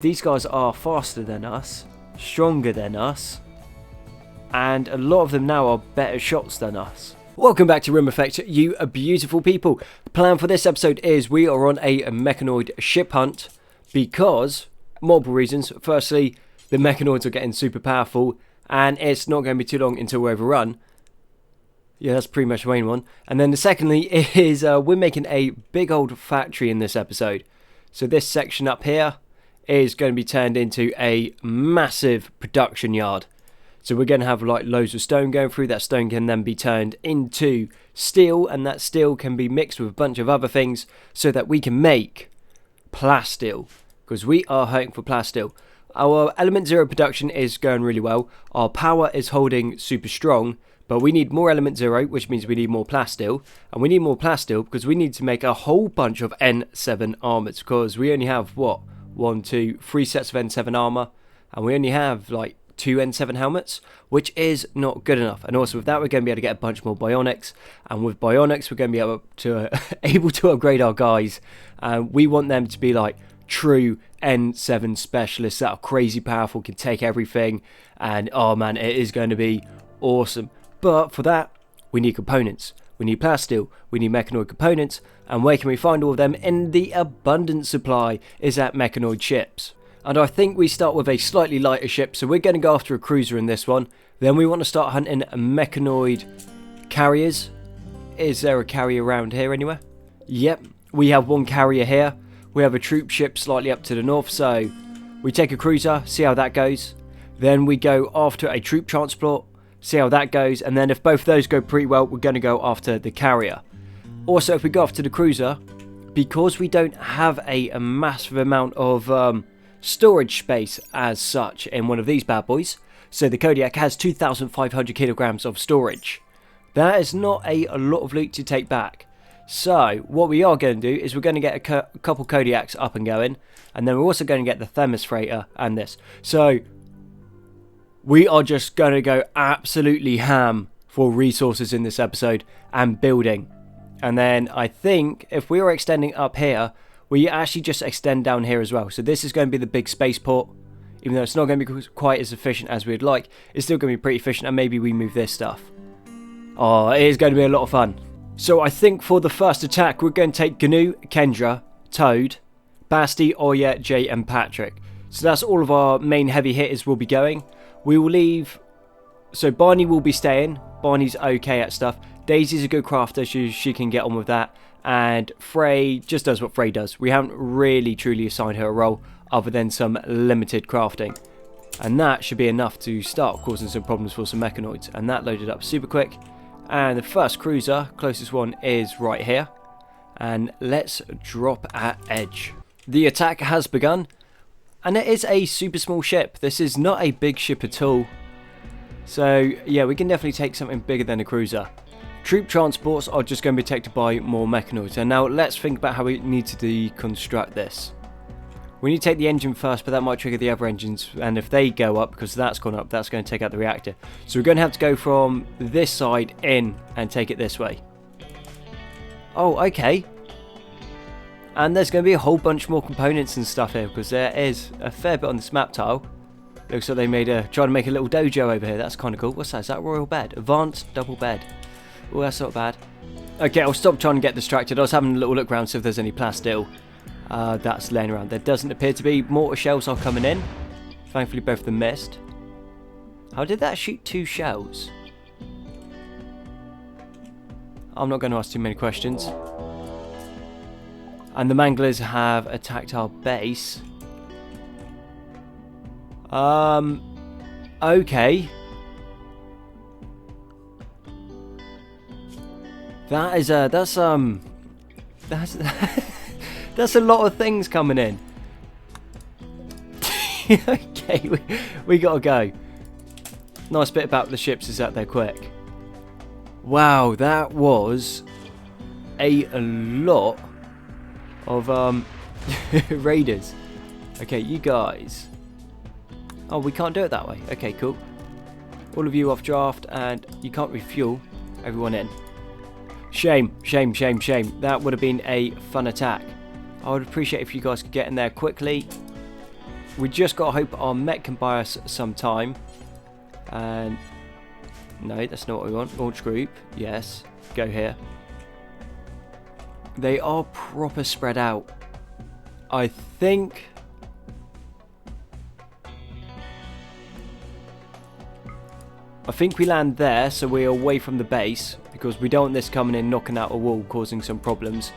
These guys are faster than us, stronger than us, and a lot of them now are better shots than us. Welcome back to Rimeffect, you beautiful people. The plan for this episode is we are on a mechanoid ship hunt because, multiple reasons. Firstly, the mechanoids are getting super powerful and it's not going to be too long until we're overrun. Yeah, that's pretty much the main one. And then the secondly is we're making a big old factory in this episode. So this section up here is going to be turned into a massive production yard. So we're going to have like loads of stone going through. That stone can then be turned into steel, and that steel can be mixed with a bunch of other things so that we can make plasteel, because we are hoping for plasteel. Our element 0 production is going really well. Our power is holding super strong, but we need more element 0, which means we need more plasteel. And we need more plasteel because we need to make a whole bunch of N7 armors, because we only have what? 1, 2, 3 sets of N7 armor, and we only have like 2 N7 helmets, which is not good enough. And also with that, we're going to be able to get a bunch more bionics, and with bionics, we're going to be able to upgrade our guys. We want them to be like true N7 specialists that are crazy powerful, can take everything, and oh man, it is going to be awesome. But for that, we need components. We need plasteel, we need mechanoid components, and where can we find all of them? In the abundant supply is at mechanoid ships. And I think we start with a slightly lighter ship, so we're going to go after a cruiser in this one. Then we want to start hunting mechanoid carriers. Is there a carrier around here anywhere? Yep, we have one carrier here. We have a troop ship slightly up to the north, so we take a cruiser, see how that goes. Then we go after a troop transport, see how that goes, and then if both of those go pretty well, we're going to go after the carrier. Also, if we go after the cruiser, because we don't have a massive amount of storage space as such in one of these bad boys, so the Kodiak has 2,500 kilograms of storage. That is not a lot of loot to take back. So what we are going to do is we're going to get a couple Kodiaks up and going, and then we're also going to get the Themis freighter and this. So we are just going to go absolutely ham for resources in this episode and building. And then I think if we were extending up here, we actually just extend down here as well. So this is going to be the big spaceport. Even though it's not going to be quite as efficient as we'd like, it's still going to be pretty efficient, and maybe we move this stuff. Oh, it is going to be a lot of fun. So I think for the first attack, we're going to take Gnu, Kendra, Toad, Basti, Oya, Jay and Patrick. So that's all of our main heavy hitters will be going. We will leave, so Barney will be staying. Barney's okay at stuff. Daisy's a good crafter, she can get on with that. And Frey just does what Frey does. We haven't really truly assigned her a role other than some limited crafting. And that should be enough to start causing some problems for some mechanoids. And that loaded up super quick. And the first cruiser, closest one, is right here. And let's drop at edge. The attack has begun. And it is a super small ship. This is not a big ship at all. So yeah, we can definitely take something bigger than a cruiser. Troop transports are just going to be taken by more mechanoids. And now let's think about how we need to deconstruct this. We need to take the engine first, but that might trigger the other engines. And if they go up, because that's gone up, that's going to take out the reactor. So we're going to have to go from this side in and take it this way. Oh, okay. And there's going to be a whole bunch more components and stuff here, because there is a fair bit on this map tile. Looks like they made trying to make a little dojo over here. That's kind of cool. What's that? Is that royal bed? Advanced double bed. Oh, that's not bad. Okay, I'll stop trying to get distracted. I was having a little look around to see if there's any plasteel that's laying around. There doesn't appear to be. Mortar shells are coming in. Thankfully, both of them missed. How did that shoot 2 shells? I'm not going to ask too many questions. And the manglers have attacked our base. Okay. That's that's that's a lot of things coming in. Okay, we gotta go. Nice bit about the ships is that they're quick. Wow, that was a lot of raiders. Okay, you guys. Oh, we can't do it that way. Okay, cool. All of you off draft, and you can't refuel. Everyone in. Shame, shame, shame, shame. That would have been a fun attack. I would appreciate if you guys could get in there quickly. We just got to hope our mech can buy us some time. And no, that's not what we want. Launch group, yes, go here. They are proper spread out. I think we land there, so we're away from the base, because we don't want this coming in, knocking out a wall, causing some problems.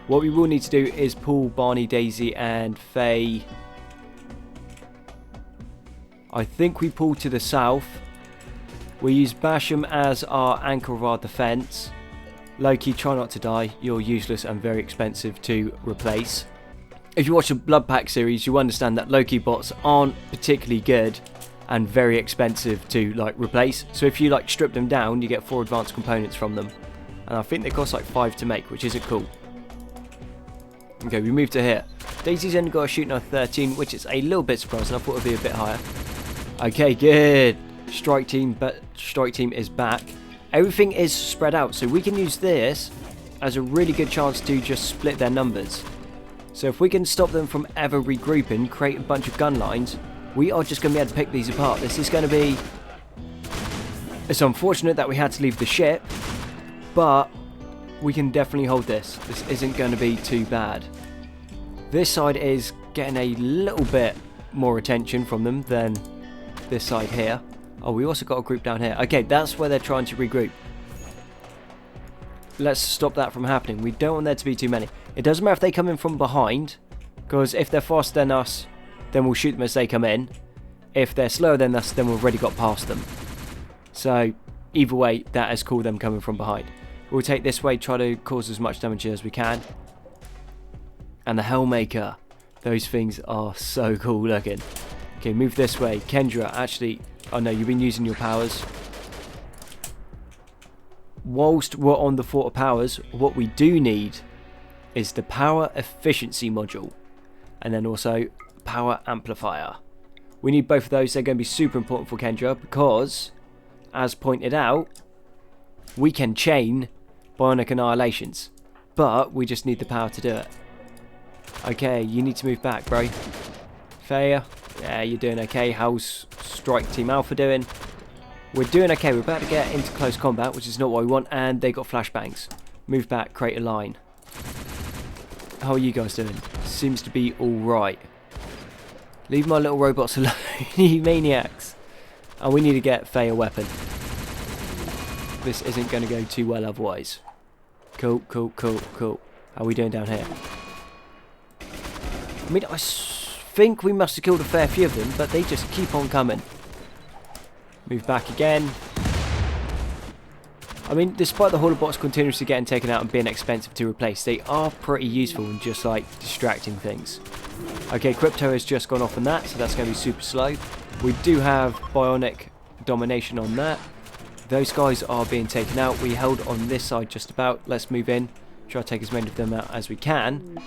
What we will need to do is pull Barney, Daisy and Faye. I think we pull to the south. We use Basham as our anchor of our defence. Loki, try not to die. You're useless and very expensive to replace. If you watch the Blood Pack series, you understand that Loki bots aren't particularly good and very expensive to like replace. So if you like strip them down, you get 4 advanced components from them. And I think they cost like 5 to make, which isn't cool. Okay, we move to here. Daisy's only got a shooting of 13, which is a little bit surprising. I thought it would be a bit higher. Okay, good. Strike team is back. Everything is spread out, so we can use this as a really good chance to just split their numbers. So if we can stop them from ever regrouping, create a bunch of gun lines, we are just going to be able to pick these apart. This is going to be... It's unfortunate that we had to leave the ship, but we can definitely hold this. This isn't going to be too bad. This side is getting a little bit more attention from them than this side here. Oh, we also got a group down here. Okay, that's where they're trying to regroup. Let's stop that from happening. We don't want there to be too many. It doesn't matter if they come in from behind, because if they're faster than us, then we'll shoot them as they come in. If they're slower than us, then we've already got past them. So, either way, that is cool, them coming from behind. We'll take this way, try to cause as much damage as we can. And the Hellmaker. Those things are so cool looking. Okay, move this way. Kendra, actually... Oh no, you've been using your powers. Whilst we're on the thought of powers, what we do need is the power efficiency module. And then also power amplifier. We need both of those. They're going to be super important for Kendra because, as pointed out, we can chain bionic annihilations. But we just need the power to do it. Okay, you need to move back, bro. Fair. Yeah, you're doing okay. How's Strike Team Alpha doing? We're doing okay. We're about to get into close combat, which is not what we want, and they got flashbangs. Move back, create a line. How are you guys doing? Seems to be alright. Leave my little robots alone, you maniacs. And we need to get Faye a weapon. This isn't going to go too well otherwise. Cool, cool, cool, cool. How are we doing down here? I mean, I think we must have killed a fair few of them, but they just keep on coming. Move back again. I mean, despite the holobots continuously getting taken out and being expensive to replace, they are pretty useful in just like distracting things. Okay, Crypto has just gone off on that, so that's going to be super slow. We do have bionic domination on that. Those guys are being taken out. We held on this side just about. Let's move in. Try to take as many of them out as we can.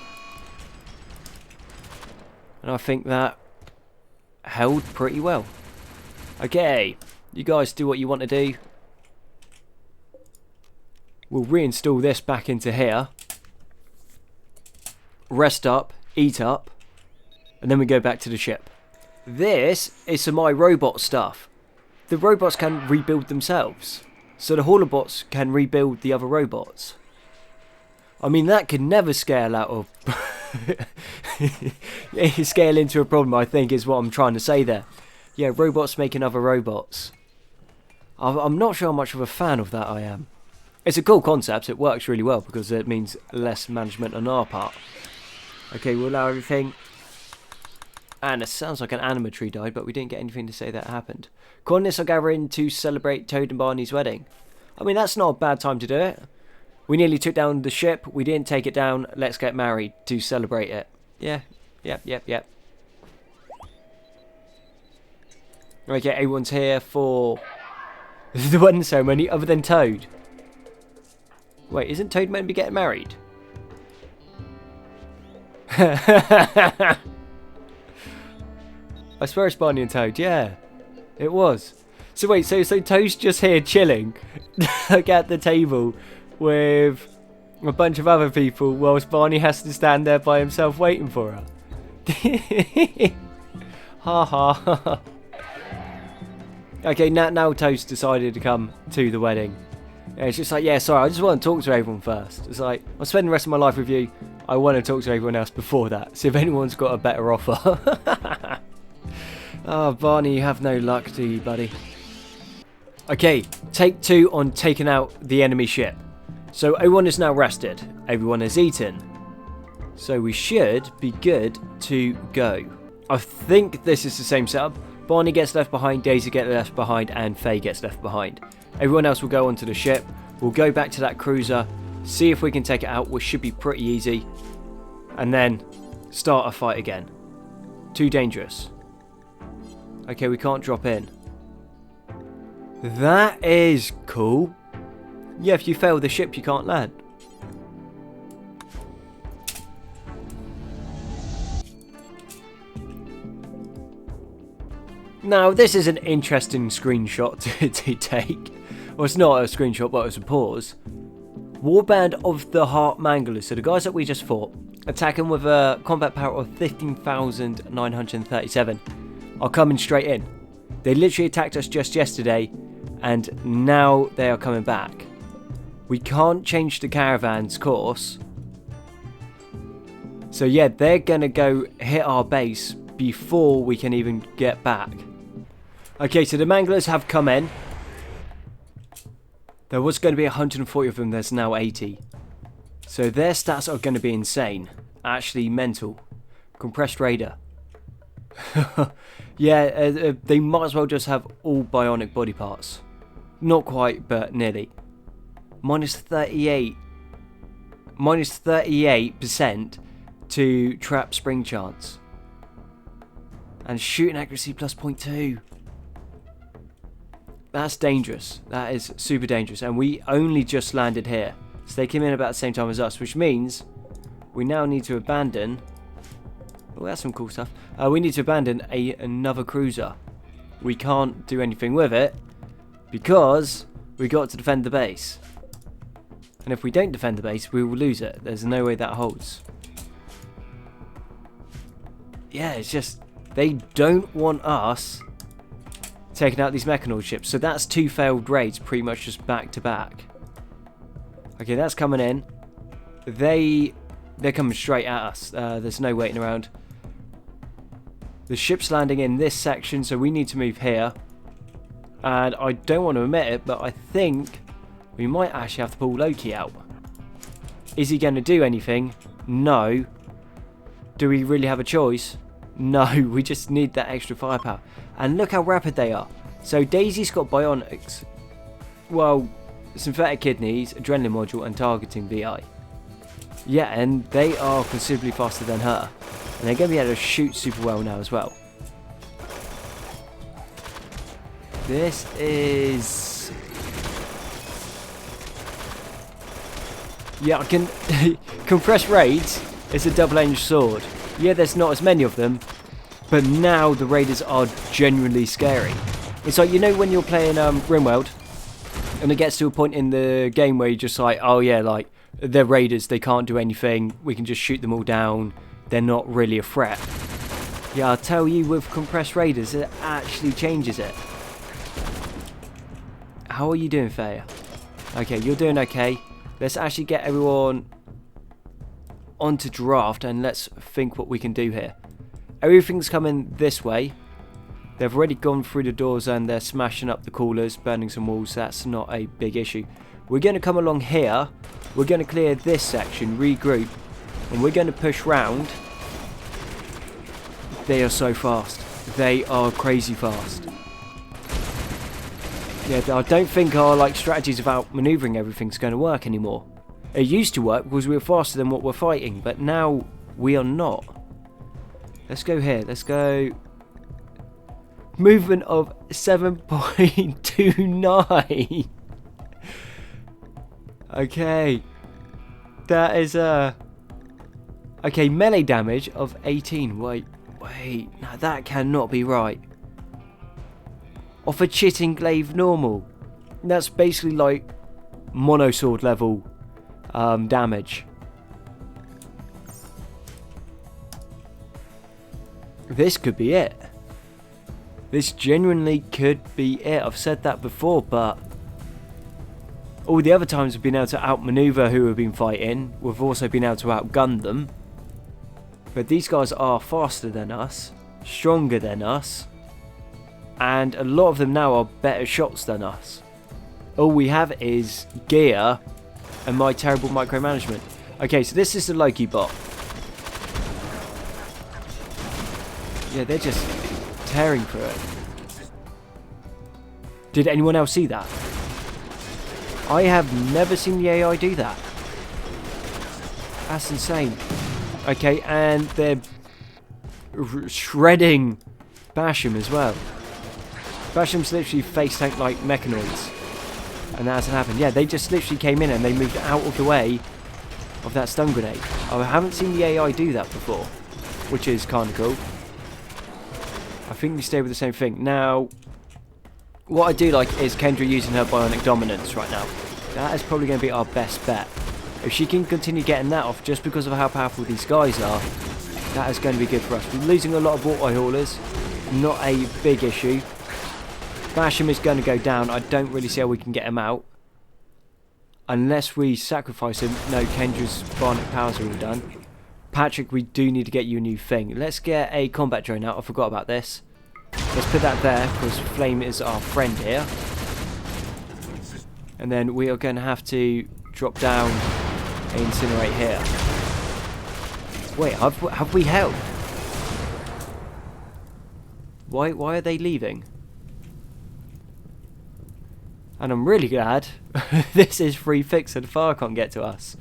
And I think that held pretty well. Okay, you guys do what you want to do. We'll reinstall this back into here. Rest up, eat up, and then we go back to the ship. This is some iRobot stuff. The robots can rebuild themselves. So the holobots can rebuild the other robots. I mean, that could never scale out of... scale into a problem, I think, is what I'm trying to say there. Yeah, robots making other robots. I'm not sure how much of a fan of that I am. It's a cool concept. It works really well because it means less management on our part. Okay, we'll allow everything. And it sounds like an animatree died, but we didn't get anything to say that happened. Colonists are gathering to celebrate Toad and Barney's wedding. I mean, that's not a bad time to do it. We nearly took down the ship. We didn't take it down. Let's get married to celebrate it. Yeah. Yep. Okay, everyone's here for the wedding ceremony other than Toad. Wait, isn't Toad meant to be getting married? I swear it's Barney and Toad. Yeah, it was. So wait, so Toad's just here chilling like at the table with a bunch of other people whilst Barney has to stand there by himself waiting for her. Ha ha. Okay, now Toast decided to come to the wedding. Yeah, it's just like, yeah, sorry, I just want to talk to everyone first. It's like, I'm spending the rest of my life with you. I want to talk to everyone else before that. See if anyone's got a better offer. Oh, Barney, you have no luck, do you, buddy? Okay, take 2 on taking out the enemy ship. So everyone is now rested. Everyone has eaten. So we should be good to go. I think this is the same setup. Barney gets left behind, Daisy gets left behind, and Faye gets left behind. Everyone else will go onto the ship. We'll go back to that cruiser, see if we can take it out, which should be pretty easy. And then start a fight again. Too dangerous. Okay, we can't drop in. That is cool. Yeah, if you fail the ship, you can't land. Now, this is an interesting screenshot to take. Well, it's not a screenshot, but it's a pause. Warband of the Heart Manglers. So the guys that we just fought, attacking with a combat power of 15,937, are coming straight in. They literally attacked us just yesterday, and now they are coming back. We can't change the caravan's course. So yeah, they're going to go hit our base before we can even get back. Okay, so the Manglers have come in. There was going to be 140 of them, there's now 80. So their stats are going to be insane. Actually mental. Compressed Raider. Yeah, they might as well just have all bionic body parts. Not quite, but nearly. Minus 38. Minus 38% to trap spring chance. And shooting accuracy plus 0.2. That's dangerous. That is super dangerous. And we only just landed here. So they came in about the same time as us, which means we now need to abandon... Oh, that's some cool stuff. We need to abandon another cruiser. We can't do anything with it because we got to defend the base. And if we don't defend the base, we will lose it. There's no way that holds. Yeah, it's just... They don't want us taking out these Mechanol ships. So that's 2 failed raids pretty much just back to back. Okay, that's coming in. They're coming straight at us. There's no waiting around. The ship's landing in this section, so we need to move here. And I don't want to admit it, but I think we might actually have to pull Loki out. Is he going to do anything? No. Do we really have a choice? No, we just need that extra firepower. And look how rapid they are. So Daisy's got bionics. Well, synthetic kidneys, adrenaline module, and targeting VI. Yeah, and they are considerably faster than her. And they're going to be able to shoot super well now as well. This is... Yeah, I can... Compressed raids is a double-edged sword. Yeah, there's not as many of them, but now the raiders are genuinely scary. It's like, you know when you're playing Rimworld, and it gets to a point in the game where you're just like, oh yeah, like, they're raiders, they can't do anything, we can just shoot them all down, they're not really a threat. Yeah, I'll tell you, with compressed raiders, it actually changes it. How are you doing, Faye? Okay, you're doing okay. Let's actually get everyone onto draft and let's think what we can do here. Everything's coming this way. They've already gone through the doors and they're smashing up the coolers, burning some walls. That's not a big issue. We're going to come along here. We're going to clear this section, regroup, and we're going to push round. They are so fast. They are crazy fast. Yeah, I don't think our strategies about manoeuvring everything's going to work anymore. It used to work because we were faster than what we're fighting, but now we are not. Let's go here. Let's go. Movement of 7.29. Okay. That is okay, melee damage of 18. Wait. Now that cannot be right. Off a Chitting Glaive normal. That's basically like monosword level damage. This could be it. This genuinely could be it. I've said that before, but all the other times we've been able to outmaneuver who we've been fighting. We've also been able to outgun them. But these guys are faster than us, stronger than us, and a lot of them now are better shots than us. All we have is gear and my terrible micromanagement. Okay, so this is the Loki bot. Yeah, they're just tearing through it. Did anyone else see that? I have never seen the AI do that. That's insane. Okay, and they're shredding Basham as well. Basham's literally face tank like mechanoids. And that hasn't happened. Yeah, they just literally came in and they moved out of the way of that stun grenade. I haven't seen the AI do that before, which is kind of cool. I think we stay with the same thing. Now, what I do like is Kendra using her bionic dominance right now. That is probably going to be our best bet. If she can continue getting that off just because of how powerful these guys are, that is going to be good for us. We're losing a lot of auto haulers. Not a big issue. Basham is going to go down. I don't really see how we can get him out. Unless we sacrifice him. No, Kendra's bionic powers are all done. Patrick, we do need to get you a new thing. Let's get a combat drone out. I forgot about this. Let's put that there because Flame is our friend here. And then we are going to have to drop down and incinerate here. Wait, have we held? Why are they leaving? And I'm really glad this is free fix so the fire can't get to us.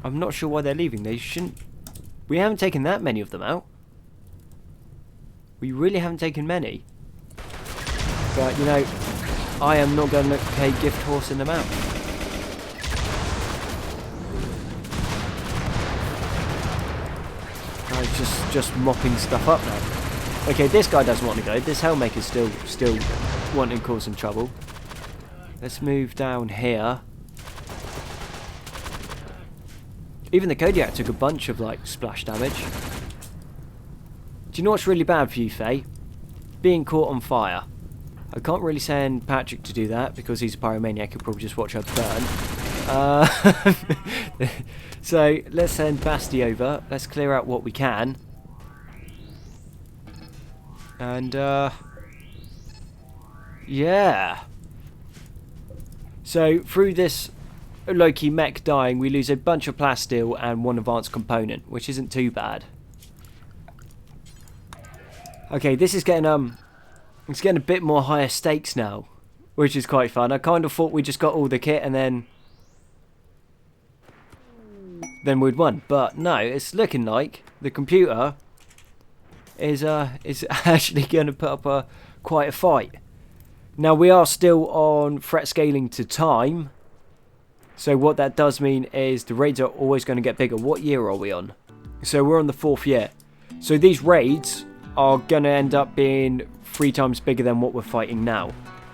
I'm not sure why they're leaving. They shouldn't. We haven't taken that many of them out. We really haven't taken many. But, you know, I am not going to pay gift horsing them out. I'm just mopping stuff up now. Okay, this guy doesn't want to go. This Hellmaker's still wanting to cause some trouble. Let's move down here. Even the Kodiak took a bunch of, like, splash damage. Do you know what's really bad for you, Faye? Being caught on fire. I can't really send Patrick to do that because he's a pyromaniac. He'll probably just watch her burn. So, let's send Basti over. Let's clear out what we can. And, yeah. So, through this Loki mech dying, we lose a bunch of plasteel and one advanced component, which isn't too bad. Okay, this is getting it's getting a bit more higher stakes now, which is quite fun. I kind of thought we just got all the kit and then we'd won, but no, it's looking like the computer is actually going to put up quite a fight. Now we are still on threat scaling to time. So what that does mean is the raids are always going to get bigger. What year are we on? So we're on the 4th year. So these raids are going to end up being 3 times bigger than what we're fighting now.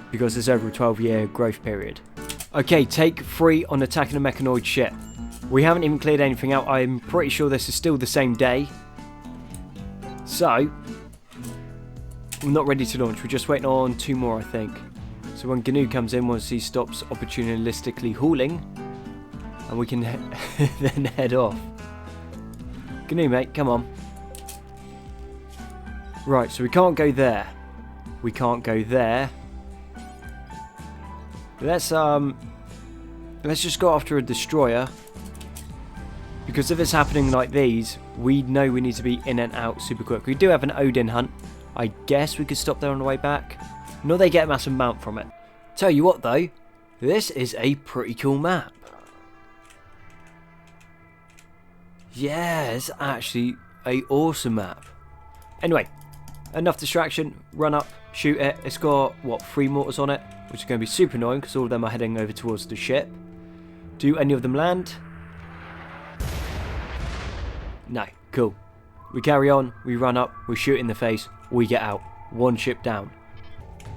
Because it's over a 12-year growth period. Okay, take 3 on attacking a mechanoid ship. We haven't even cleared anything out. I'm pretty sure this is still the same day. So, we're not ready to launch. We're just waiting on 2 more, I think. So when GNU comes in, once he stops opportunistically hauling, and we can then head off. GNU, mate, come on. Right, so we can't go there. We can't go there. Let's just go after a destroyer. Because if it's happening like these, we know we need to be in and out super quick. We do have an Odin hunt. I guess we could stop there on the way back. No, they get a massive mount from it. Tell you what though, this is a pretty cool map. Yeah, it's actually a awesome map. Anyway, enough distraction. Run up, shoot it. It's got, what, 3 mortars on it, which is going to be super annoying because all of them are heading over towards the ship. Do any of them land? No, cool. We carry on, we run up, we shoot in the face, we get out. 1 ship down.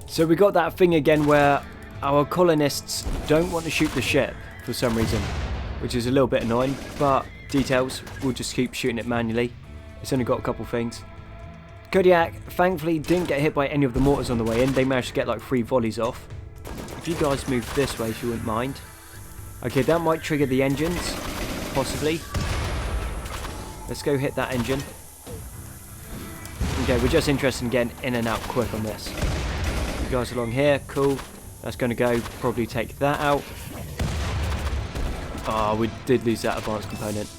So we got that thing again where our colonists don't want to shoot the ship for some reason, which is a little bit annoying, but details, we'll just keep shooting it manually. It's only got a couple things. Kodiak thankfully didn't get hit by any of the mortars on the way in. They managed to get like 3 volleys off. If you guys move this way, if you wouldn't mind. Okay, that might trigger the engines, possibly. Let's go hit that engine. Okay, we're just interested in getting in and out quick on this. You guys along here, cool. That's going to go, probably take that out. Oh, we did lose that advanced component.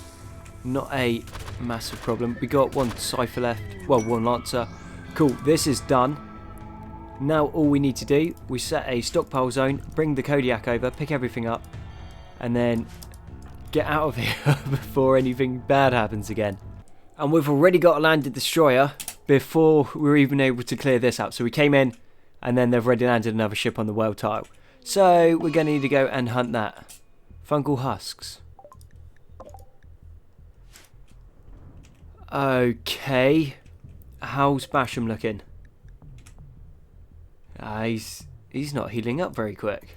Not a massive problem. We got 1 Cypher left, well, 1 Lancer. Cool, this is done. Now all we need to do, we set a stockpile zone, bring the Kodiak over, pick everything up, and then get out of here before anything bad happens again. And we've already got a landed destroyer before we were even able to clear this out. So we came in, and then they've already landed another ship on the world tile. So we're going to need to go and hunt that. Fungal husks. Okay. How's Basham looking? He's not healing up very quick.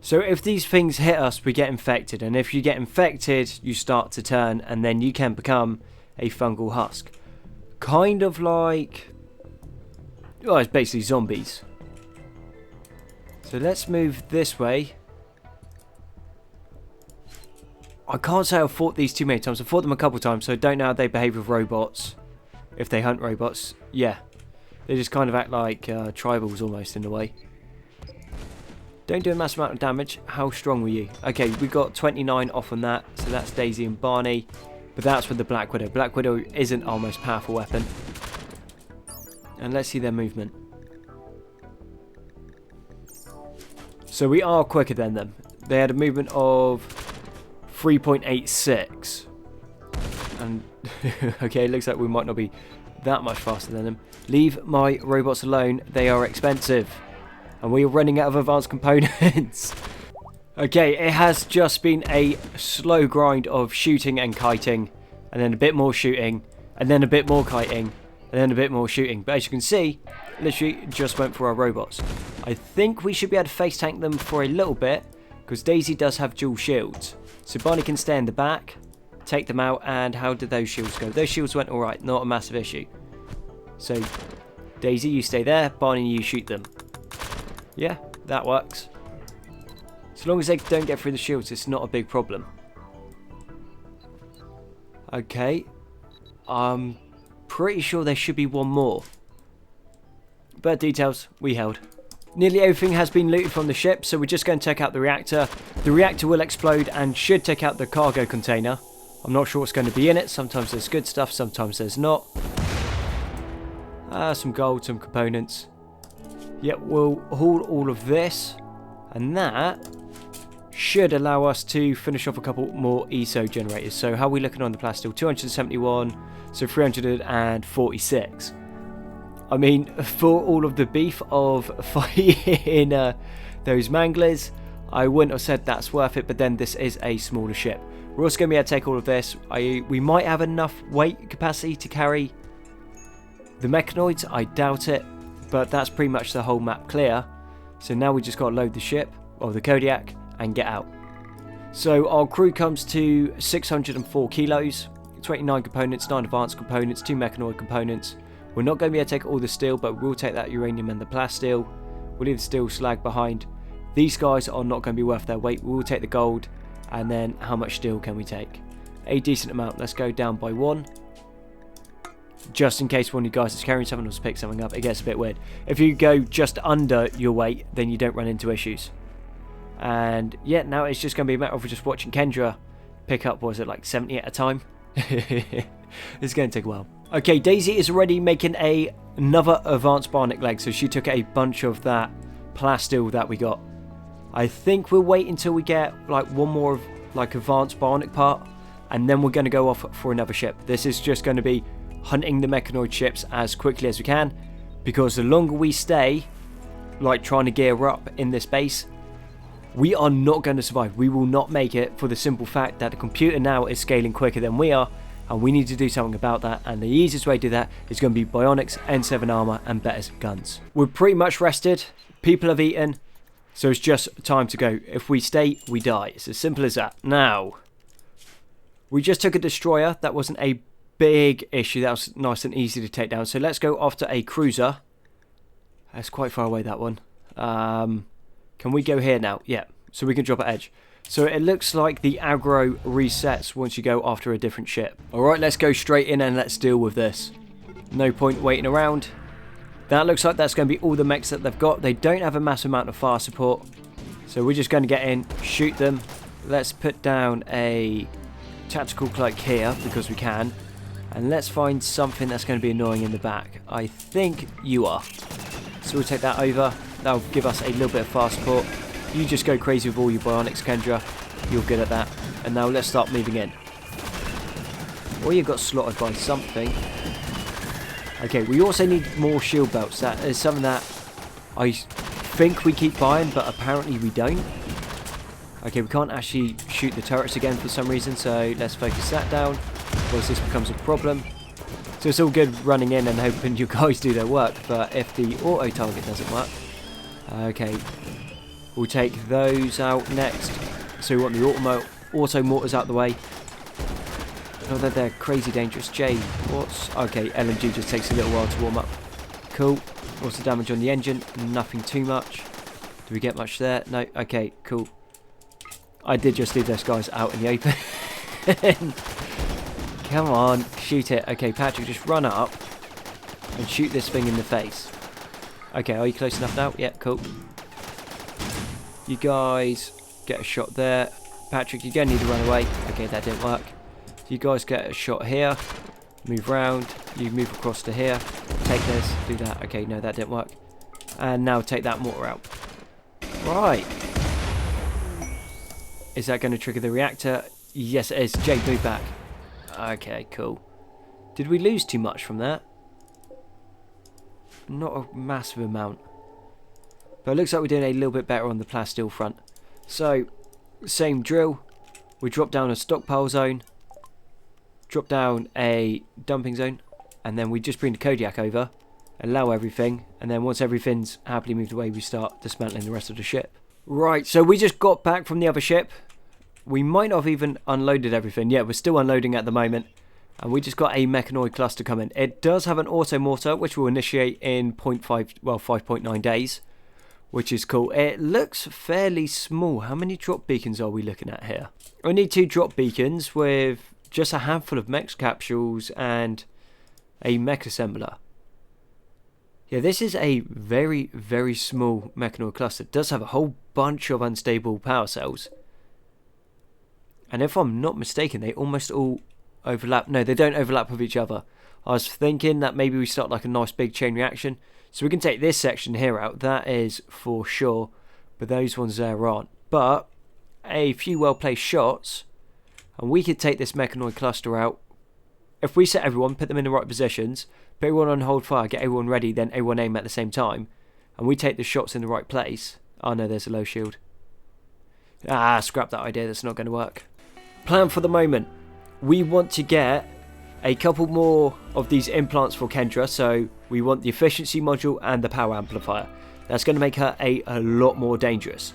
So if these things hit us, we get infected. And if you get infected, you start to turn, and then you can become a fungal husk. Kind of like... well, it's basically zombies. So let's move this way. I can't say I've fought these too many times. I've fought them a couple times, so I don't know how they behave with robots. If they hunt robots. Yeah. They just kind of act like tribals almost in a way. Don't do a massive amount of damage. How strong were you? Okay, we got 29 off on that. So that's Daisy and Barney. But that's with the Black Widow. Black Widow isn't our most powerful weapon. And let's see their movement. So we are quicker than them. They had a movement of 3.86. And okay, it looks like we might not be that much faster than them. Leave my robots alone. They are expensive. And we are running out of advanced components. Okay, it has just been a slow grind of shooting and kiting. And then a bit more shooting. And then a bit more kiting. And then a bit more shooting. But as you can see, literally just went for our robots. I think we should be able to face tank them for a little bit. Because Daisy does have dual shields. So Barney can stay in the back. Take them out. And how did those shields go? Those shields went alright. Not a massive issue. So Daisy, you stay there. Barney, you shoot them. Yeah, that works. As long as they don't get through the shields, it's not a big problem. Okay. I'm pretty sure there should be one more. But details, we held. Nearly everything has been looted from the ship, so we're just going to take out the reactor. The reactor will explode and should take out the cargo container. I'm not sure what's going to be in it. Sometimes there's good stuff, sometimes there's not. Some gold, some components. Yeah, we'll haul all of this, and that should allow us to finish off a couple more ESO generators. So how are we looking on the plastic? 271, so 346. I mean, for all of the beef of fighting those manglers, I wouldn't have said that's worth it, but then this is a smaller ship. We're also going to be able to take all of this. We might have enough weight capacity to carry the mechanoids, I doubt it. But that's pretty much the whole map clear. So now we just got to load the ship, or the Kodiak, and get out. So our crew comes to 604 kilos, 29 components, 9 advanced components, 2 mechanoid components. We're not going to be able to take all the steel, but we'll take that uranium and the plasteel. We'll leave the steel slag behind. These guys are not going to be worth their weight. We'll take the gold, and then how much steel can we take? A decent amount. Let's go down by 1. Just in case one of you guys is carrying something or pick something up, it gets a bit weird. If you go just under your weight, then you don't run into issues. And yeah, now it's just going to be a matter of just watching Kendra pick up, what was it, like 70 at a time? It's going to take a while. Okay, Daisy is already making another advanced bionic leg, so she took a bunch of that plasteel that we got. I think we'll wait until we get like one more of like advanced bionic part, and then we're going to go off for another ship. This is just going to be hunting the mechanoid ships as quickly as we can, because the longer we stay like trying to gear up in this base, we are not going to survive. We will not make it, for the simple fact that the computer now is scaling quicker than we are, and we need to do something about that. And the easiest way to do that is going to be bionics, N7 armor, and better guns. We're pretty much rested. People have eaten, so it's just time to go. If we stay, we die. It's as simple as that. Now, We just took a destroyer. That wasn't a big issue. That was nice and easy to take down. So let's go after a cruiser. That's quite far away, that one. Can we go here now? Yeah, so we can drop at edge. So it looks like the aggro resets once you go after a different ship. Alright, let's go straight in and let's deal with this. No point waiting around. That looks like that's going to be all the mechs that they've got. They don't have a massive amount of fire support. So we're just going to get in, shoot them. Let's put down a tactical cloak here because we can. And let's find something that's going to be annoying in the back. I think you are. So we'll take that over. That'll give us a little bit of fire support. You just go crazy with all your bionics, Kendra. You're good at that. And now let's start moving in. Or you got slaughtered by something. Okay, we also need more shield belts. That is something that I think we keep buying, but apparently we don't. Okay, we can't actually shoot the turrets again for some reason, so let's focus that down, otherwise this becomes a problem. So it's all good running in and hoping you guys do their work, but if the auto target doesn't work, okay, we'll take those out next. So we want the auto mortars out the way. Not that they're crazy dangerous. Jay, what's... Okay, LMG just takes a little while to warm up. Cool. What's the damage on the engine? Nothing too much. Do we get much there? No. Okay, cool. I did just leave those guys out in the open. Come on, shoot it. Okay, Patrick, just run up and shoot this thing in the face. Okay, are you close enough now? Yeah, cool. You guys get a shot there. Patrick, you're going to need to run away. Okay, that didn't work. You guys get a shot here. Move round. You move across to here. Take this. Do that. Okay, no, that didn't work. And now take that mortar out. Right. Is that going to trigger the reactor? Yes, it is. Jake, move back. Okay, cool. Did we lose too much from that? Not a massive amount. But it looks like we're doing a little bit better on the plasteel front. So, same drill. We drop down a stockpile zone. Drop down a dumping zone. And then we just bring the Kodiak over. Allow everything. And then once everything's happily moved away, we start dismantling the rest of the ship. Right, so we just got back from the other ship. We might not have even unloaded everything. Yeah, we're still unloading at the moment. And we just got a mechanoid cluster come in. It does have an auto mortar, which will initiate in 5.9 days. Which is cool. It looks fairly small. How many drop beacons are we looking at here? We need 2 drop beacons with just a handful of mech capsules and a mech assembler. Yeah, this is a very, very small mechanoid cluster. It does have a whole bunch of unstable power cells. And if I'm not mistaken, they almost all overlap. No, they don't overlap with each other. I was thinking that maybe we start like a nice big chain reaction. So we can take this section here out. That is for sure. But those ones there aren't. But a few well-placed shots. And we could take this mechanoid cluster out. If we set everyone, put them in the right positions. Put everyone on hold fire. Get everyone ready. Then everyone aim at the same time. And we take the shots in the right place. Oh no, there's a low shield. Ah, scrap that idea. That's not going to work. Plan for the moment. We want to get a couple more of these implants for Kendra. So we want the efficiency module and the power amplifier. That's going to make her a lot more dangerous.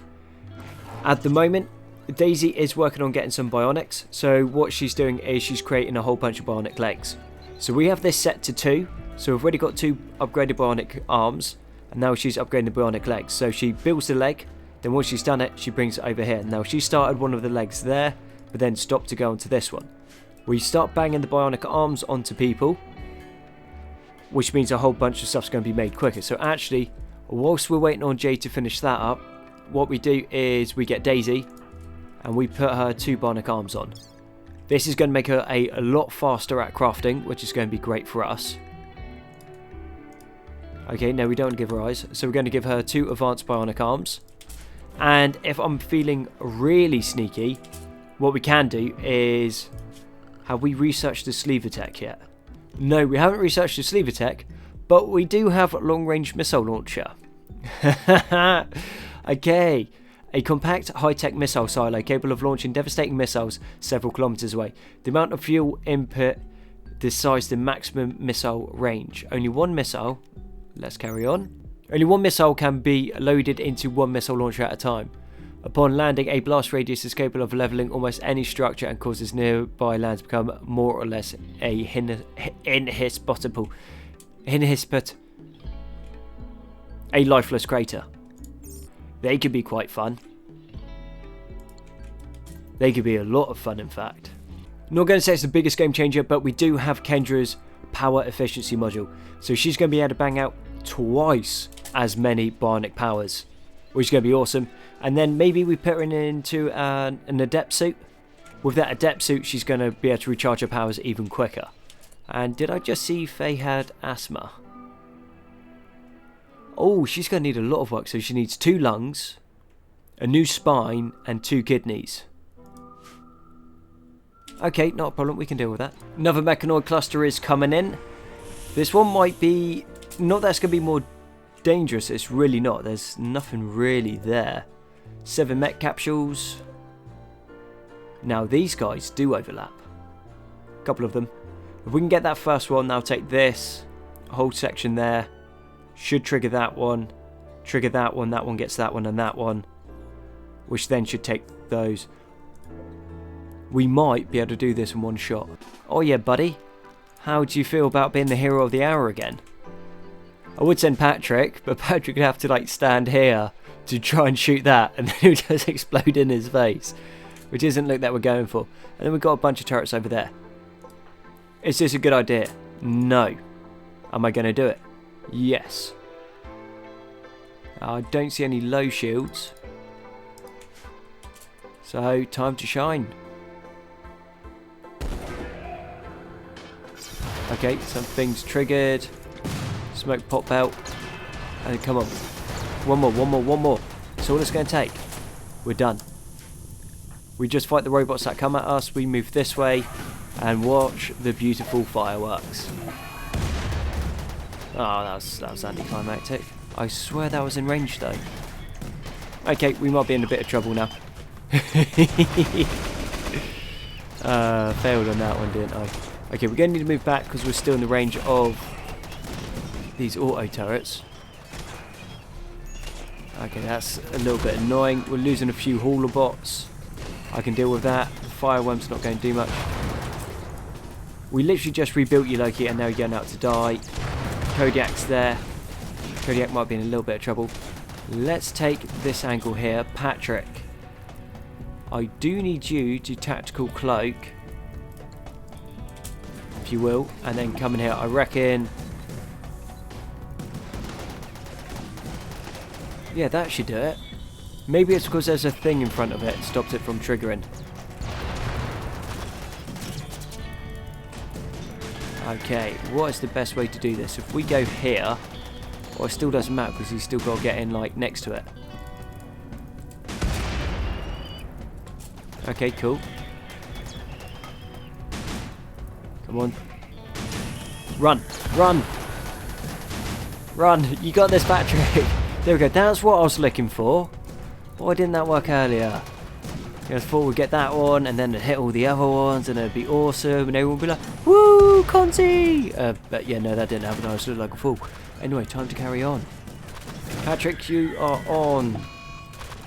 At the moment, Daisy is working on getting some bionics. So what she's doing is she's creating a whole bunch of bionic legs. So we have this set to 2. So we've already got 2 upgraded bionic arms. And now she's upgrading the bionic legs. So she builds the leg. Then once she's done it, she brings it over here. Now she started one of the legs there, but then stopped to go onto this one. We start banging the bionic arms onto people, which means a whole bunch of stuff's going to be made quicker. So actually, whilst we're waiting on Jay to finish that up, what we do is we get Daisy and we put her 2 bionic arms on. This is going to make her a lot faster at crafting, which is going to be great for us. Okay, no, we don't want to give her eyes. So we're going to give her 2 advanced bionic arms. And if I'm feeling really sneaky, what we can do is... Have we researched the sleever tech yet? No, we haven't researched the sleever tech, but we do have a long-range missile launcher. Okay. A compact, high-tech missile silo capable of launching devastating missiles several kilometers away. The amount of fuel input decides the maximum missile range. Only 1 missile... Let's carry on. Only 1 missile can be loaded into 1 missile launcher at a time. Upon landing, a blast radius is capable of leveling almost any structure and causes nearby lands to become more or less a lifeless crater. They could be quite fun. They could be a lot of fun, in fact. Not going to say it's the biggest game changer, but we do have Kendra's power efficiency module. So she's going to be able to bang out twice as many bionic powers, which is going to be awesome. And then maybe we put her into an adept suit. With that adept suit, she's going to be able to recharge her powers even quicker. And did I just see Faye had asthma? Oh, she's going to need a lot of work. So she needs 2 lungs, a new spine, and 2 kidneys. Okay, not a problem. We can deal with that. Another mechanoid cluster is coming in. This one might be... Not that it's going to be more dangerous. It's really not. There's nothing really there. 7 mech capsules. Now, these guys do overlap. A couple of them. If we can get that first one, that'll take this whole section there. Should trigger that one. Trigger that one. That one gets that one and that one. Which then should take those. We might be able to do this in one shot. Oh yeah, buddy. How do you feel about being the hero of the hour again? I would send Patrick, but Patrick would have to like stand here to try and shoot that, and then it would just explode in his face. Which isn't the look that we're going for. And then we've got a bunch of turrets over there. Is this a good idea? No. Am I going to do it? Yes. I don't see any low shields. So, time to shine. Okay, something's triggered. Smoke pop out. And come on. One more. That's all it's going to take. We're done. We just fight the robots that come at us. We move this way. And watch the beautiful fireworks. Oh, that was anticlimactic. I swear that was in range though. Okay, we might be in a bit of trouble now. Failed on that one, didn't I? Okay, we're going to need to move back because we're still in the range of these auto turrets. Okay, that's a little bit annoying. We're losing a few hauler bots. I can deal with that. The fireworm's not going to do much. We literally just rebuilt you, Loki, and now you're going out to die. Kodiak's there. Kodiak might be in a little bit of trouble. Let's take this angle here. Patrick, I do need you to tactical cloak, if you will, and then come in here. I reckon... Yeah, that should do it. Maybe it's because there's a thing in front of it. Stops it from triggering. Okay, what is the best way to do this? If we go here... Well, it still doesn't matter because he's still got to get in, like, next to it. Okay, cool. Come on. Run! Run! Run! You got this, Patrick! There we go. That's what I was looking for. Why didn't that work earlier? I thought we'd get that one and then hit all the other ones and it'd be awesome and everyone would be like, woo, Conti! But yeah, no, that didn't happen. I was looking like a fool. Anyway, time to carry on. Patrick, you are on.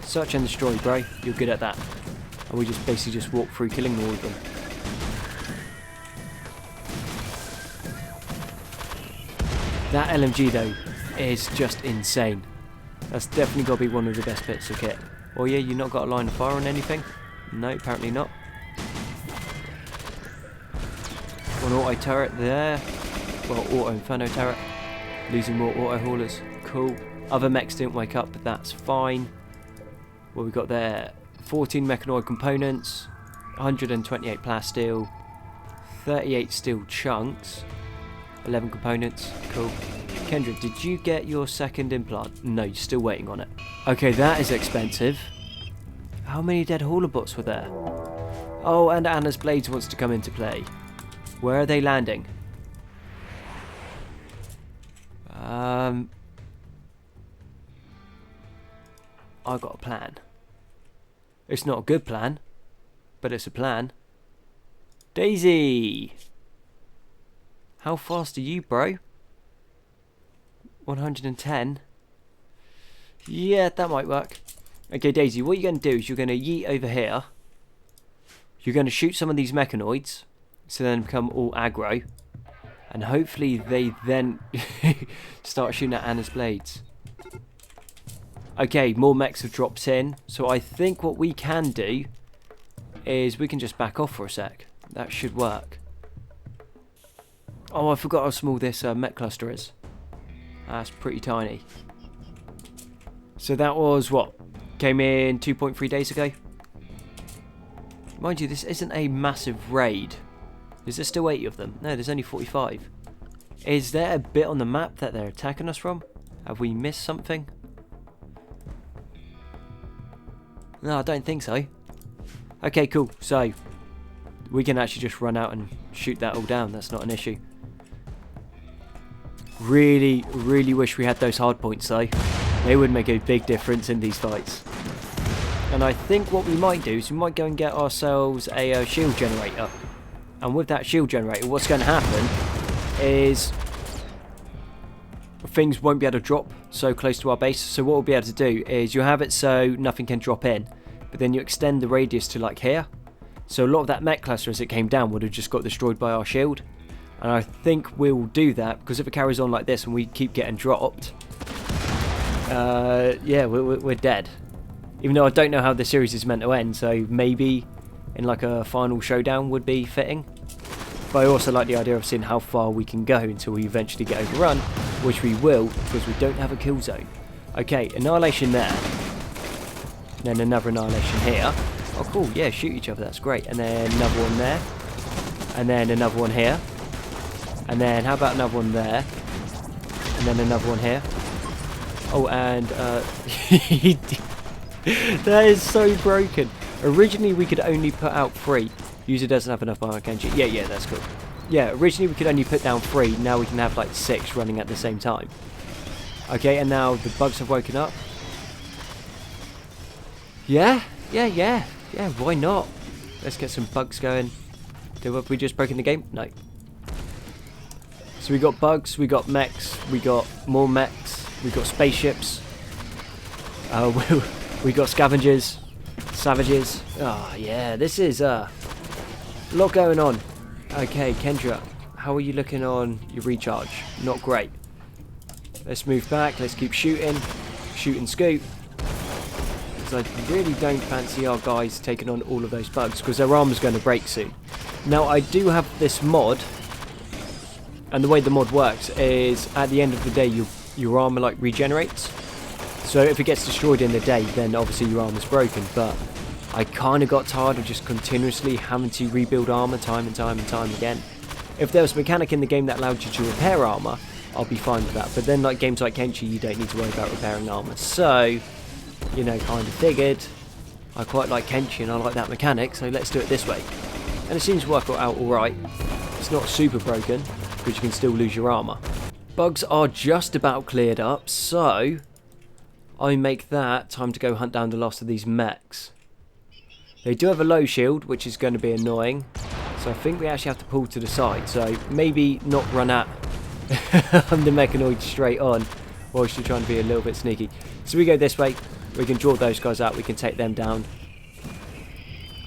Search and destroy, bro. You're good at that. And we just basically just walk through killing all of them. That LMG though is just insane. That's definitely got to be one of the best bits of kit. Oh yeah, you not got a line of fire on anything? No, apparently not. One auto turret there. Well, auto inferno turret. Losing more auto haulers. Cool. Other mechs didn't wake up, but that's fine. What we got there? 14 mechanoid components. 128 plasteel. 38 steel chunks. 11 components. Cool. Kendra, did you get your second implant? No, you're still waiting on it. Okay, that is expensive. How many dead hauler bots were there? Oh, and Anna's Blades wants to come into play. Where are they landing? I've got a plan. It's not a good plan, but it's a plan. Daisy! How fast are you, bro? 110? Yeah, that might work. Okay, Daisy, what you're going to do is you're going to yeet over here. You're going to shoot some of these mechanoids, so then become all aggro. And hopefully they then start shooting at Anna's blades. Okay, more mechs have dropped in. So I think what we can do is we can just back off for a sec. That should work. Oh, I forgot how small this mech cluster is. That's pretty tiny. So that was what? Came in 2.3 days ago. Mind you, this isn't a massive raid. Is there still 80 of them? No, there's only 45. Is there a bit on the map that they're attacking us from? Have we missed something? No, I don't think so. Okay, cool. So, we can actually just run out and shoot that all down. That's not an issue. Really, really wish we had those hard points though. They would make a big difference in these fights. And I think what we might do is we might go and get ourselves a shield generator. And with that shield generator, what's going to happen is things won't be able to drop so close to our base. So what we'll be able to do is you have it so nothing can drop in, but then you extend the radius to like here. So a lot of that mech cluster as it came down would have just got destroyed by our shield. And I think we'll do that because if it carries on like this and we keep getting dropped, yeah, we're dead. Even though I don't know how the series is meant to end, so maybe in like a final showdown would be fitting. But I also like the idea of seeing how far we can go until we eventually get overrun, which we will because we don't have a kill zone. Okay, annihilation there. Then another annihilation here. Oh cool, yeah, shoot each other, that's great. And then another one there. And then another one here. And then how about another one there? And then another one here. Oh, and that is so broken. Originally we could only put out 3. User doesn't have enough armor, can she? Yeah, that's cool. Yeah, originally we could only put down 3. Now we can have like 6 running at the same time. Okay, and now the bugs have woken up. Yeah, why not? Let's get some bugs going. Have we just broken the game? No. So we got bugs, we got mechs, we got more mechs, we got spaceships. We got scavengers, savages. Oh yeah, this is a lot going on. Okay, Kendra, how are you looking on your recharge? Not great. Let's move back, let's keep shooting. Shoot and scoot. Because I really don't fancy our guys taking on all of those bugs because their armor's going to break soon. Now I do have this mod, and the way the mod works is at the end of the day your armor like regenerates. So if it gets destroyed in the day, then obviously your armor's broken. But I kind of got tired of just continuously having to rebuild armor time and time again. If there was a mechanic in the game that allowed you to repair armor, I'll be fine with that. But then like games like Kenshi, you don't need to worry about repairing armor. So, you know, kind of figured I quite like Kenshi and I like that mechanic, so let's do it this way. And it seems to work out alright. It's not super broken, because you can still lose your armor. Bugs are just about cleared up, so I make that time to go hunt down the last of these mechs. They do have a low shield, which is going to be annoying, so I think we actually have to pull to the side. So maybe not run at the mechanoid straight on, whilst you're trying to be a little bit sneaky. So we go this way, we can draw those guys out, we can take them down.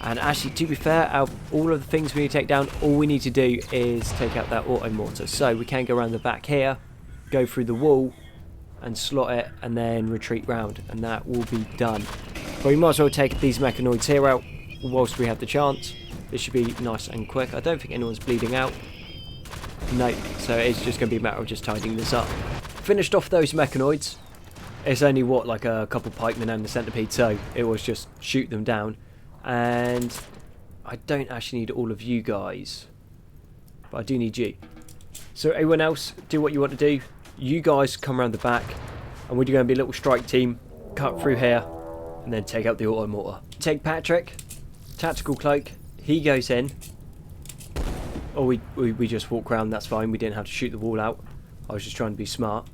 And actually, to be fair, out of all of the things we need to take down, all we need to do is take out that auto mortar. So we can go around the back here, go through the wall, and slot it, and then retreat round, and that will be done. But we might as well take these mechanoids here out whilst we have the chance. This should be nice and quick. I don't think anyone's bleeding out. No, so it's just going to be a matter of just tidying this up. Finished off those mechanoids. It's only, what, like a couple pikemen and a centipede, so it was just shoot them down. And I don't actually need all of you guys, but I do need you. So everyone else, do what you want to do. You guys come around the back, and we're going to be a little strike team, cut through here, and then take out the auto mortar. Take Patrick, tactical cloak, he goes in. Or we just walk around, that's fine, we didn't have to shoot the wall out. I was just trying to be smart.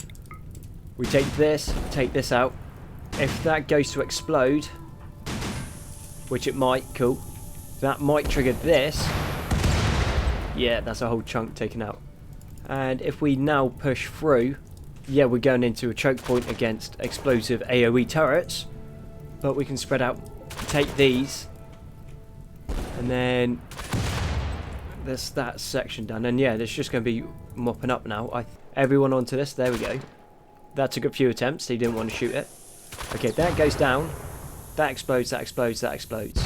We take this out. If that goes to explode, which it might, cool. That might trigger this. Yeah, that's a whole chunk taken out. And if we now push through, yeah, we're going into a choke point against explosive AoE turrets. but we can spread out, take these, and then there's that section done. And yeah, there's just going to be mopping up now. Everyone onto this. There we go. That took a few attempts. He didn't want to shoot it. Okay, that goes down. That explodes, that explodes, that explodes.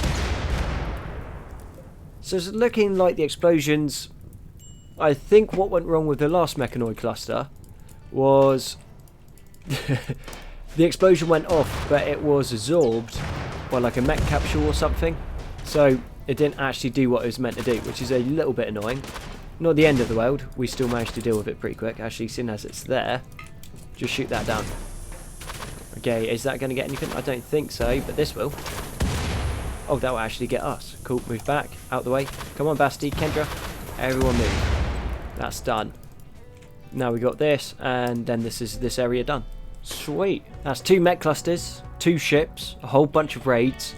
So it's looking like the explosions... I think what went wrong with the last mechanoid cluster was... the explosion went off, but it was absorbed by like a mech capsule or something. So it didn't actually do what it was meant to do, which is a little bit annoying. Not the end of the world. We still managed to deal with it pretty quick. Actually, seeing as it's there, just shoot that down. Okay, is that going to get anything? I don't think so, but this will. Oh, that will actually get us. Cool, move back, out the way. Come on, Basti, Kendra. Everyone move. That's done. Now we got this, and then this area done. Sweet. That's 2 mech clusters, 2 ships, a whole bunch of raids.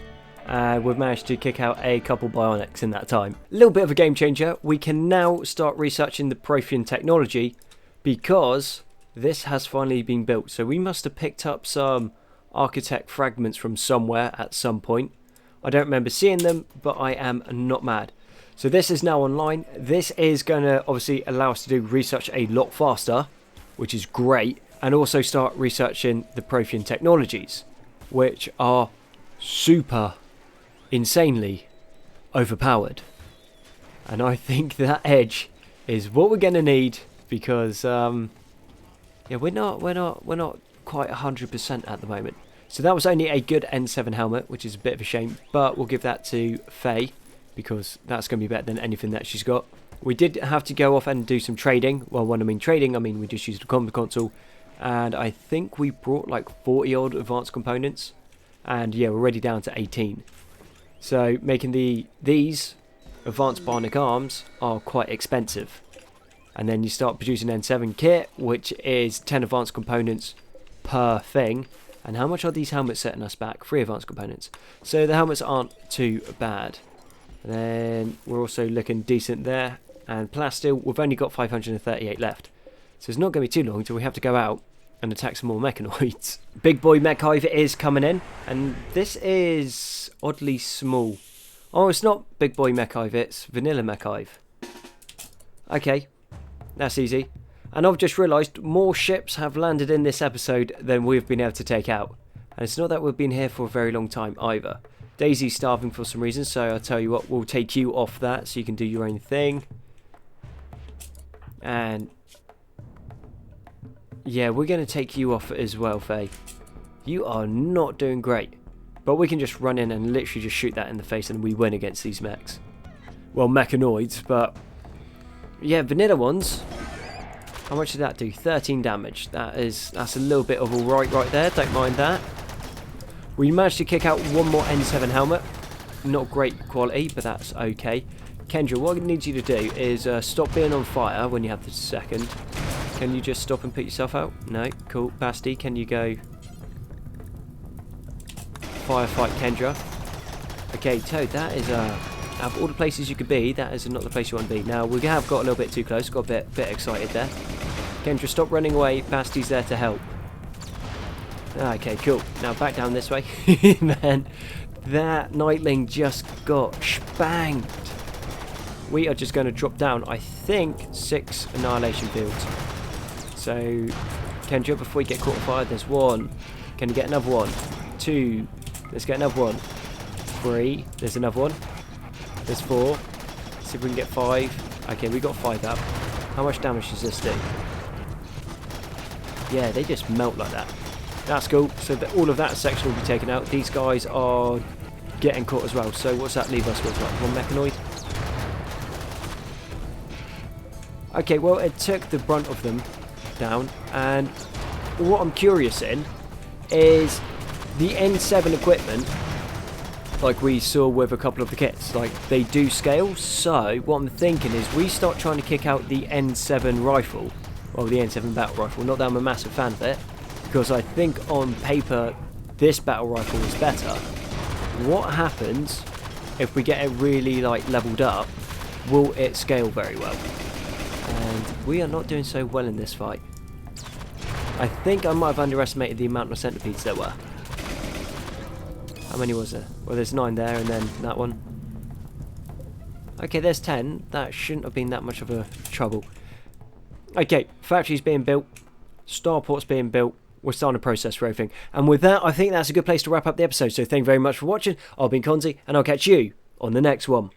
We've managed to kick out a couple bionics in that time. A little bit of a game changer. We can now start researching the Prothean technology because this has finally been built. So we must have picked up some architect fragments from somewhere at some point. I don't remember seeing them, but I am not mad. So this is now online. This is going to obviously allow us to do research a lot faster, which is great. And also start researching the Prothean technologies, which are super insanely overpowered. And I think that edge is what we're going to need because yeah, we're not quite 100% at the moment. So that was only a good N7 helmet, which is a bit of a shame, but we'll give that to Faye because that's going to be better than anything that she's got. We did have to go off and do some trading. Well, when I mean trading, I mean we just used a combat console, and I think we brought like 40 odd advanced components, and yeah, we're already down to 18. So making these advanced bionic arms are quite expensive. And then you start producing N7 kit, which is 10 advanced components per thing. And how much are these helmets setting us back? 3 advanced components. So the helmets aren't too bad. And then we're also looking decent there. And plasteel, we've only got 538 left. So it's not going to be too long until we have to go out and attack some more mechanoids. Big boy mech hive is coming in. And this is oddly small. Oh, it's not big boy mech hive, it's vanilla mech hive. Okay. That's easy. And I've just realised more ships have landed in this episode than we've been able to take out. And it's not that we've been here for a very long time either. Daisy's starving for some reason, so I'll tell you what, we'll take you off that so you can do your own thing. And yeah, we're going to take you off as well, Faye. You are not doing great. But we can just run in and literally just shoot that in the face and we win against these mechs. Well, mechanoids, but yeah, vanilla ones. How much did that do? 13 damage. That's a little bit of alright right there. Don't mind that. We managed to kick out one more N7 helmet. Not great quality, but that's okay. Kendra, what I need you to do is stop being on fire when you have the second. Can you just stop and put yourself out? No? Cool. Basti, can you go firefight Kendra? Okay, Toad, that is out of all the places you could be, that is not the place you want to be. Now, we have got a little bit too close, got a bit excited there. Kendra, stop running away. Basti's there to help. Okay, cool. Now back down this way. Man, that Nightling just got spanked. We are just going to drop down, I think, 6 annihilation fields. So, Kendra, before we get caught on fire, there's 1. Can you get another 1? 2. Let's get another 1. 3. There's another 1. There's 4. Let's see if we can get 5. Okay, we got 5 out. How much damage does this do? Yeah, they just melt like that. That's cool. So that all of that section will be taken out. These guys are getting caught as well. So what's that leave us with? Like 1 mechanoid? Okay, well, it took the brunt of them down. And what I'm curious in is the N7 equipment, like we saw with a couple of the kits, like they do scale. So what I'm thinking is we start trying to kick out the N7 rifle, well, the N7 battle rifle. Not that I'm a massive fan of it, because I think on paper this battle rifle is better. What happens if we get it really like leveled up? Will it scale very well? And we are not doing so well in this fight. I think I might have underestimated the amount of centipedes there were. How many was there? Well, there's 9 there, and then that one. Okay, there's 10. That shouldn't have been that much of a trouble. Okay, factory's being built. Starport's being built. We're starting a process for everything. And with that, I think that's a good place to wrap up the episode. So thank you very much for watching. I've been Conzi, and I'll catch you on the next one.